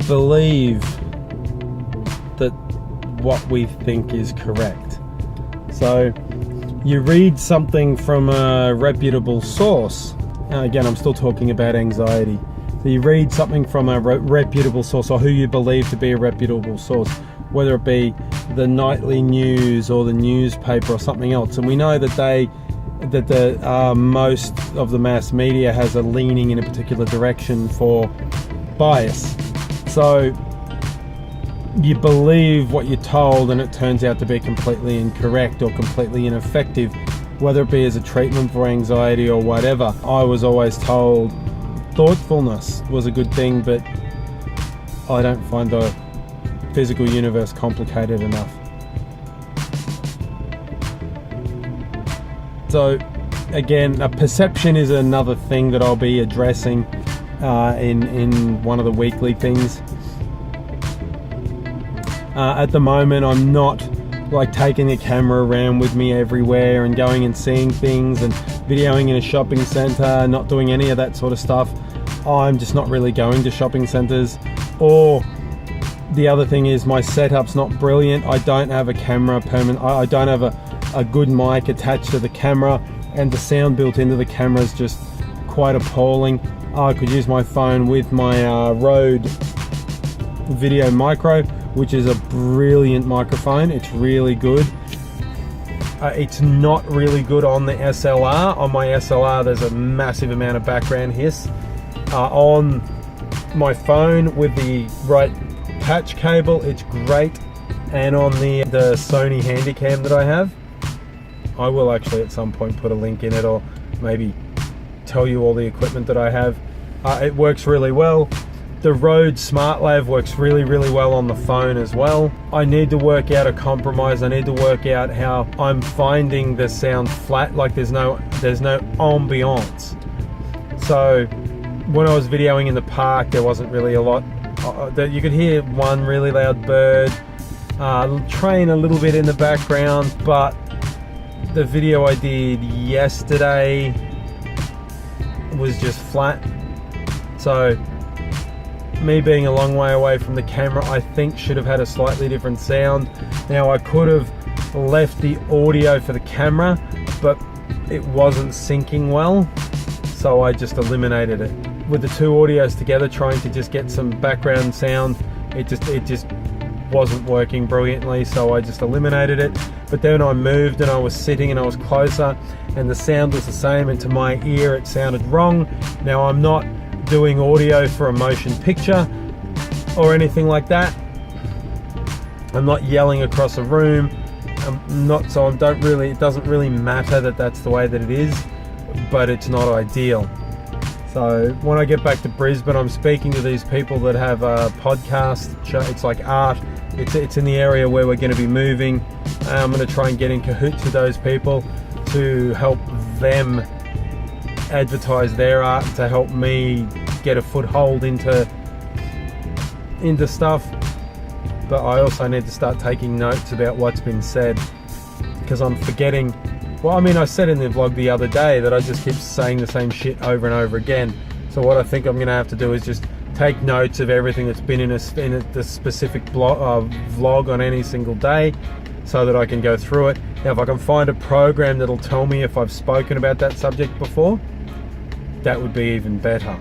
believe that what we think is correct. So you read something from a reputable source. Again, I'm still talking about anxiety. So you read something from a reputable source, or who you believe to be a reputable source, whether it be the nightly news or the newspaper or something else. And we know that most of the mass media has a leaning in a particular direction for bias. So you believe what you're told, and it turns out to be completely incorrect or completely ineffective, whether it be as a treatment for anxiety or whatever. I was always told thoughtfulness was a good thing, but I don't find the physical universe complicated enough. So again, a perception is another thing that I'll be addressing in one of the weekly things. At the moment, I'm not like taking a camera around with me everywhere and going and seeing things and videoing in a shopping center, not doing any of that sort of stuff. I'm just not really going to shopping centers. Or the other thing is, my setup's not brilliant. I don't have a camera permanent. I don't have a good mic attached to the camera, and the sound built into the camera is just quite appalling. I could use my phone with my Rode Video Micro, which is a brilliant microphone. It's really good. It's not really good on the SLR. On my SLR, there's a massive amount of background hiss. On my phone with the right patch cable, it's great. And on the Sony Handycam that I have, I will actually at some point put a link in it, or maybe tell you all the equipment that I have. It works really well. The Rode SmartLav works really, really well on the phone as well. I need to work out a compromise. I need to work out how I'm finding the sound flat, like there's no ambiance. So when I was videoing in the park, there wasn't really a lot. You could hear one really loud bird, train a little bit in the background, but the video I did yesterday was just flat. So me being a long way away from the camera, I think should have had a slightly different sound. Now I could have left the audio for the camera, but it wasn't syncing well, so I just eliminated it. With the two audios together, trying to just get some background sound, it just wasn't working brilliantly, so I just eliminated it. But then I moved and I was sitting and I was closer, and the sound was the same, and to my ear it sounded wrong. Now I'm not doing audio for a motion picture or anything like that. I'm not yelling across a room. It doesn't really matter that that's the way that it is, but it's not ideal. So when I get back to Brisbane, I'm speaking to these people that have a podcast. It's like art. It's in the area where we're going to be moving. I'm going to try and get in cahoots with those people to help them advertise their art, to help me get a foothold into stuff. But I also need to start taking notes about what's been said, because I'm forgetting. Well, I mean, I said in the vlog the other day that I just keep saying the same shit over and over again. So what I think I'm going to have to do is just take notes of everything that's been in the specific vlog on any single day, so that I can go through it. Now, if I can find a program that'll tell me if I've spoken about that subject before, that would be even better.